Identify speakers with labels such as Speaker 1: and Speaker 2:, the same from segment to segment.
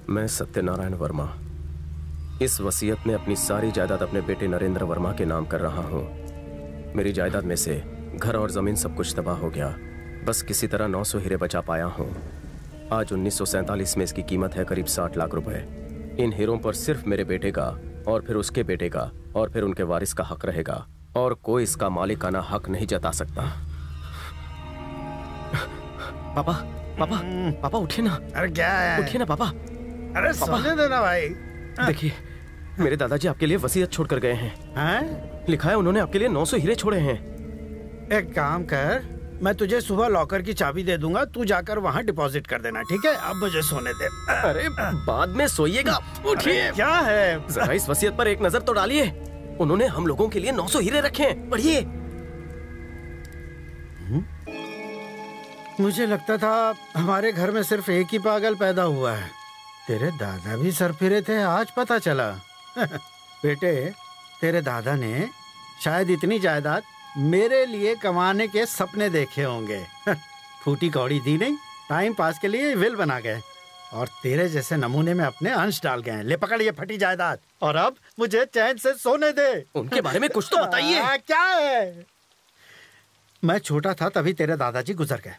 Speaker 1: मैं सत्यनारायण वर्मा इस वसीयत में अपनी सारी जायदाद अपने बेटे नरेंद्र वर्मा के नाम कर रहा हूं। मेरी जायदाद में से घर और जमीन सब कुछ तबाह हो गया। बस किसी तरह 900 हीरे बचा पाया हूं। आज 1947 में इसकी कीमत है करीब 60 लाख रुपए। इन हीरों पर सिर्फ मेरे बेटे का और फिर उसके बेटे का और फिर उनके वारिस का हक रहेगा और कोई इसका मालिकाना हक नहीं जता सकता। पापा पापा पापा उठिए ना।
Speaker 2: अरे क्या है?
Speaker 1: उठिए ना पापा।
Speaker 2: अरे सोने देना भाई।
Speaker 1: देखिए मेरे दादाजी आपके लिए वसीयत छोड़कर गए हैं। लिखा है उन्होंने आपके लिए 900 हीरे छोड़े हैं।
Speaker 2: एक काम कर, मैं तुझे सुबह लॉकर की चाबी दे दूंगा, तू जाकर वहाँ डिपॉजिट कर देना, ठीक है? अब मुझे सोने दे।
Speaker 1: अरे बाद में सोइएगा। उठिए।
Speaker 2: क्या है?
Speaker 1: जरा इस वसीयत पर एक नजर तो डालिए। उन्होंने हम लोगों के लिए 900 हीरे रखे हैं। पढ़िए।
Speaker 2: मुझे लगता था हमारे घर में सिर्फ एक ही पागल पैदा हुआ है। तेरे दादा भी सरफिरे थे, आज पता चला। बेटे, तेरे दादा ने शायद इतनी जायदाद मेरे लिए कमाने के सपने देखे होंगे। फूटी कौड़ी दी नहीं, टाइम पास के लिए विल बना गए और तेरे जैसे नमूने में अपने अंश डाल गए। ले पकड़ ये फटी जायदाद और अब मुझे चैन से सोने दे।
Speaker 1: उनके बारे में कुछ तो बताइए।
Speaker 2: क्या है? मैं छोटा था तभी तेरे दादाजी गुजर गए।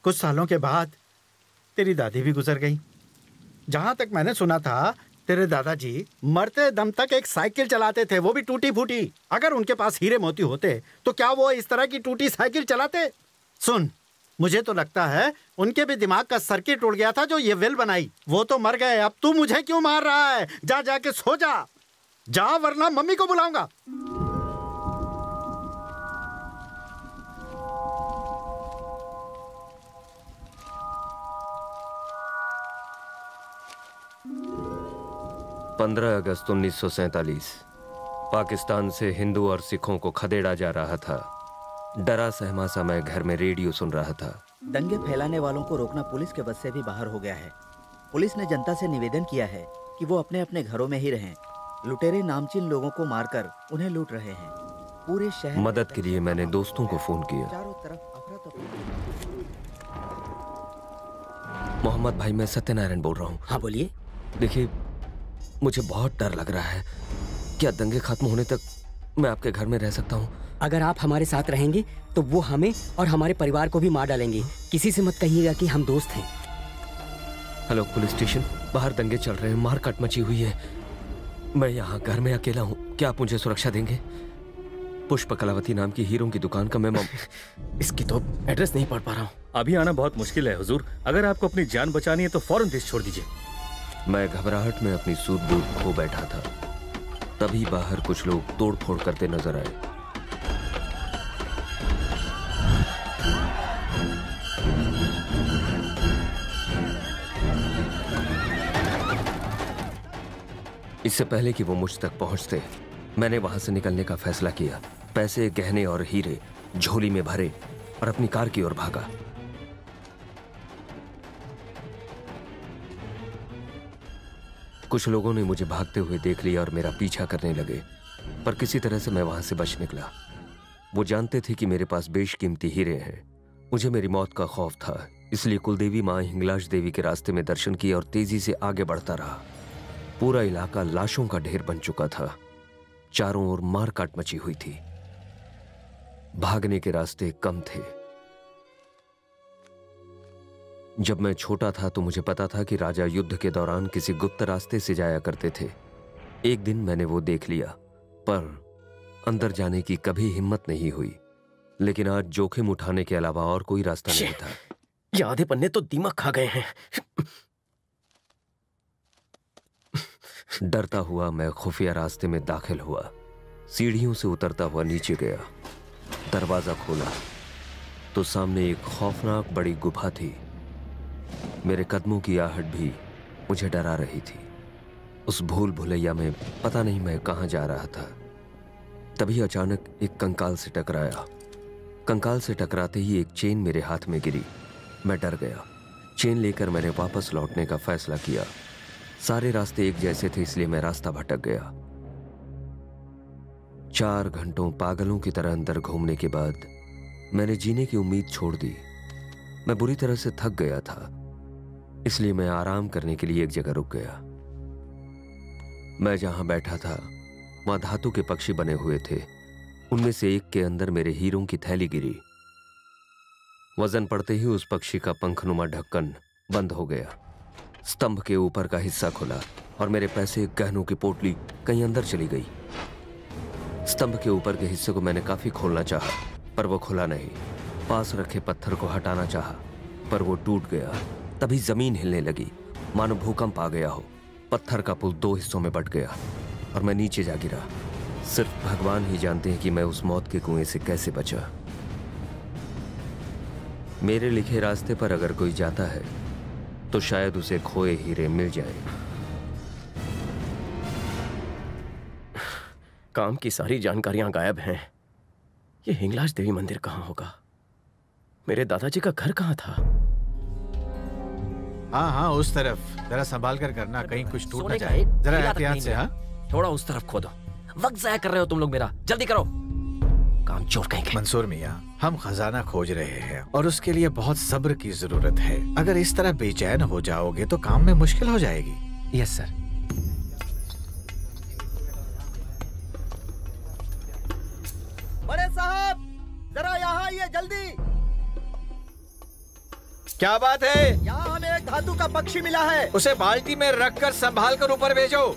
Speaker 2: कुछ सालों के बाद तेरी दादी भी गुजर गई। जहां तक मैंने सुना था तेरे दादाजी मरते दम तक एक साइकिल चलाते थे, वो भी टूटी फूटी। अगर उनके पास हीरे मोती होते तो क्या वो इस तरह की टूटी साइकिल चलाते? सुन, मुझे तो लगता है उनके भी दिमाग का सर्किट उड़ गया था जो ये विल बनाई। वो तो मर गए, अब तू मुझे क्यों मार रहा है? जा जाके सो जा वरना मम्मी को बुलाऊंगा।
Speaker 3: अगस्त 1947 पाकिस्तान से हिंदू और सिखों को खदेड़ा जा रहा था। डरा सहमा सा मैं घर में रेडियो सुन रहा था।
Speaker 4: दंगे फैलाने वालों को रोकना पुलिस के बस से भी बाहर हो गया है। पुलिस ने जनता से निवेदन किया है कि वो अपने अपने घरों में ही रहें। लुटेरे नामचीन लोगों को मारकर उन्हें लूट रहे हैं। पूरे शहर
Speaker 3: मदद के लिए मैंने दोस्तों को फोन किया।
Speaker 4: चारों तरफ अफरा-तफरी।
Speaker 3: मोहम्मद भाई, मैं सत्यनारायण बोल रहा हूँ।
Speaker 5: हाँ बोलिए।
Speaker 3: देखिए, मुझे बहुत डर लग रहा है। क्या दंगे खत्म होने तक मैं आपके घर में रह सकता हूँ?
Speaker 5: अगर आप हमारे साथ रहेंगे तो वो हमें और हमारे परिवार को भी मार डालेंगे। किसी से मत कहिएगा कि हम दोस्त हैं।
Speaker 3: हेलो पुलिस स्टेशन, बाहर दंगे चल रहे हैं, मारकाट मची हुई है। मैं यहाँ घर में अकेला हूँ, क्या आप मुझे सुरक्षा देंगे? पुष्प कलावती नाम की हीरों की दुकान का मैं
Speaker 1: इसकी तो एड्रेस नहीं पढ़ पा रहा हूँ।
Speaker 6: अभी आना बहुत मुश्किल है हुजूर। अगर आपको अपनी जान बचानी है तो फौरन देश छोड़ दीजिए।
Speaker 3: मैं घबराहट में अपनी सूझबूझ खो बैठा था। तभी बाहर कुछ लोग तोड़फोड़ करते नजर आए। इससे पहले कि वो मुझ तक पहुंचते, मैंने वहां से निकलने का फैसला किया। पैसे, गहने और हीरे झोली में भरे और अपनी कार की ओर भागा। कुछ लोगों ने मुझे भागते हुए देख लिया और मेरा पीछा करने लगे, पर किसी तरह से मैं वहां से बच निकला। वो जानते थे कि मेरे पास बेशकीमती हीरे हैं। मुझे मेरी मौत का खौफ था, इसलिए कुलदेवी मां हिंगलाज देवी के रास्ते में दर्शन किया और तेजी से आगे बढ़ता रहा। पूरा इलाका लाशों का ढेर बन चुका था। चारों ओर मारकाट मची हुई थी। भागने के रास्ते कम थे। जब मैं छोटा था तो मुझे पता था कि राजा युद्ध के दौरान किसी गुप्त रास्ते से जाया करते थे। एक दिन मैंने वो देख लिया, पर अंदर जाने की कभी हिम्मत नहीं हुई। लेकिन आज जोखिम उठाने के अलावा और कोई रास्ता नहीं था।
Speaker 1: ये आधे पन्ने तो दीमक खा गए हैं।
Speaker 3: डरता हुआ मैं खुफिया रास्ते में दाखिल हुआ। सीढ़ियों से उतरता हुआ नीचे गया। दरवाजा खोला तो सामने एक खौफनाक बड़ी गुफा थी। मेरे कदमों की आहट भी मुझे डरा रही थी। उस भूल भुलैया में पता नहीं मैं कहां जा रहा था। तभी अचानक एक कंकाल से टकराया। कंकाल से टकराते ही एक चेन मेरे हाथ में गिरी। मैं डर गया। चेन लेकर मैंने वापस लौटने का फैसला किया। सारे रास्ते एक जैसे थे, इसलिए मैं रास्ता भटक गया। 4 घंटों पागलों की तरह अंदर घूमने के बाद मैंने जीने की उम्मीद छोड़ दी। मैं बुरी तरह से थक गया था, इसलिए मैं आराम करने के लिए एक जगह रुक गया। मैं जहां बैठा था वहां धातु के पक्षी बने हुए थे। उनमें से एक के अंदर मेरे हीरों की थैली गिरी। वजन पड़ते ही उस पक्षी का पंखनुमा ढक्कन बंद हो गया। स्तंभ के ऊपर का हिस्सा खुला और मेरे पैसे, गहनों की पोटली कहीं अंदर चली गई। स्तंभ के ऊपर के हिस्से को मैंने काफी खोलना चाहा, पर वो खुला नहीं। पास रखे पत्थर को हटाना चाहा, पर वो टूट गया। तभी जमीन हिलने लगी, मानो भूकंप आ गया हो। पत्थर का पुल 2 हिस्सों में बट गया और मैं नीचे जा गिरा। सिर्फ भगवान ही जानते हैं कि मैं उस मौत के कुएं से कैसे बचा। मेरे लिखे रास्ते पर अगर कोई जाता है तो शायद उसे खोए हीरे मिल जाए।
Speaker 1: काम की सारी जानकारियां गायब हैं। ये हिंगलाज देवी मंदिर कहाँ होगा? मेरे दादाजी का घर कहाँ था?
Speaker 2: हाँ हाँ, उस तरफ। जरा संभाल कर करना, कहीं कुछ टूट ना जाए। जरा एहतियात से। हाँ,
Speaker 7: थोड़ा उस तरफ खोदो। वक्त जाया कर रहे हो तुम लोग मेरा, जल्दी करो। काम चोर कहीं।
Speaker 2: मंसूर मियाँ, हम खजाना खोज रहे हैं और उसके लिए बहुत सब्र की जरूरत है। अगर इस तरह बेचैन हो जाओगे तो काम में मुश्किल हो जाएगी।
Speaker 7: Yes sir.
Speaker 4: बड़े साहब, जरा यहाँ आइए जल्दी।
Speaker 2: क्या बात है?
Speaker 4: यहाँ हमें एक धातु का पक्षी मिला है।
Speaker 2: उसे बाल्टी में रखकर संभाल कर ऊपर भेजो।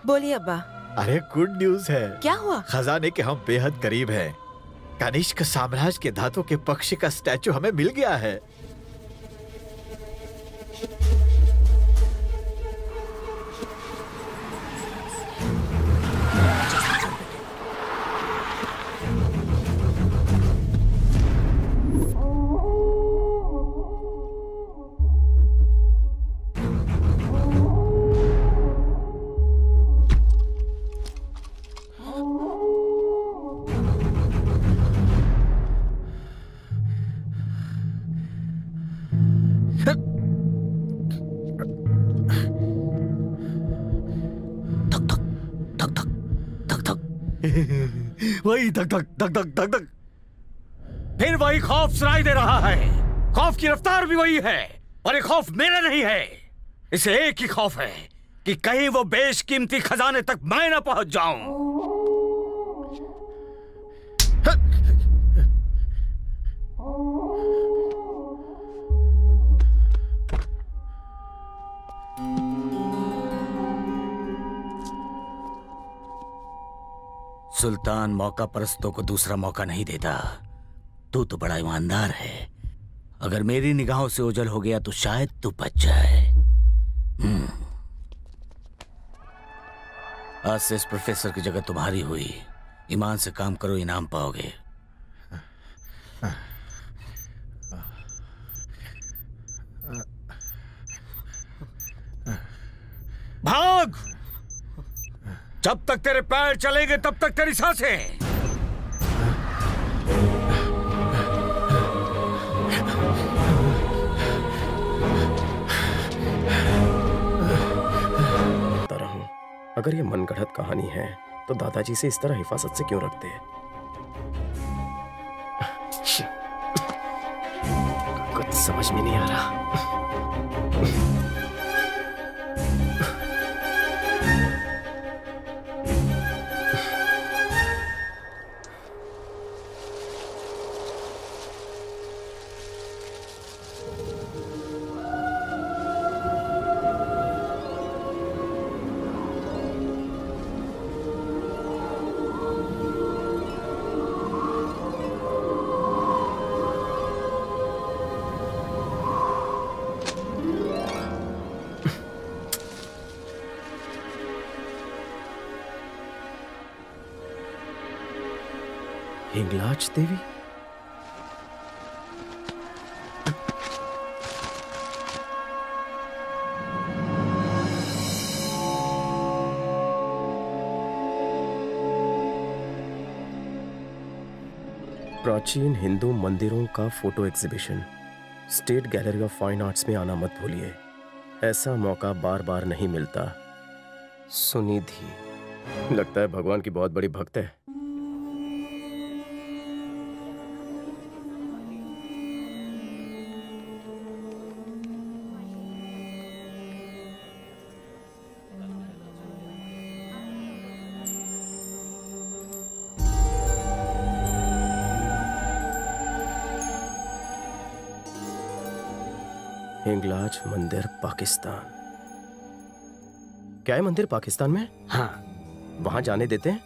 Speaker 8: बोलिए अब्बा।
Speaker 2: अरे गुड न्यूज है।
Speaker 8: क्या हुआ?
Speaker 2: खजाने के हम बेहद करीब हैं। कनिष्क साम्राज्य के धातु के पक्षी का स्टैचू हमें मिल गया है।
Speaker 9: वही धक धक धक धक धक धक, फिर वही खौफ सुनाई दे रहा है। खौफ की रफ्तार भी वही है, और ये खौफ मेरा नहीं है। इसे एक ही खौफ है कि कहीं वो बेशकीमती खजाने तक मैं ना पहुंच जाऊं।
Speaker 10: सुल्तान मौका परस्तों को दूसरा मौका नहीं देता। तू तो बड़ा ईमानदार है। अगर मेरी निगाहों से ओझल हो गया तो शायद तू बच जाए। आज से इस प्रोफेसर की जगह तुम्हारी हुई। ईमान से काम करो, इनाम पाओगे।
Speaker 9: भाग! जब तक तेरे पैर चलेंगे तब तक तेरी सांसें।
Speaker 1: अगर ये मनगढ़ंत कहानी है तो दादाजी से इस तरह हिफाजत से क्यों रखते? कुछ समझ में नहीं आ रहा। हिंगलाज देवी? प्राचीन हिंदू मंदिरों का photo exhibition state gallery of fine arts में आना मत भूलिए। ऐसा मौका बार बार नहीं मिलता। सुनिधि लगता है भगवान की बहुत बड़ी भक्त है। हिंगलाज मंदिर पाकिस्तान। क्या है मंदिर पाकिस्तान में?
Speaker 5: हाँ।
Speaker 1: वहां जाने देते हैं?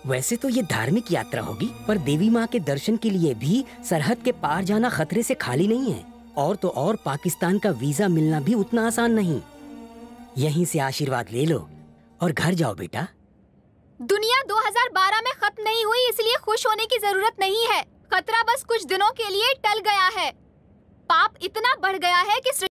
Speaker 5: वैसे तो ये धार्मिक यात्रा होगी, पर देवी माँ के दर्शन के लिए भी सरहद के पार जाना खतरे से खाली नहीं है। और तो और पाकिस्तान का वीजा मिलना भी उतना आसान नहीं। यहीं से आशीर्वाद ले लो और घर जाओ बेटा।
Speaker 11: दुनिया 2012 में खत्म नहीं हुई, इसलिए खुश होने की जरूरत नहीं है। खतरा बस कुछ दिनों के लिए टल गया है। पाप इतना बढ़ गया है कि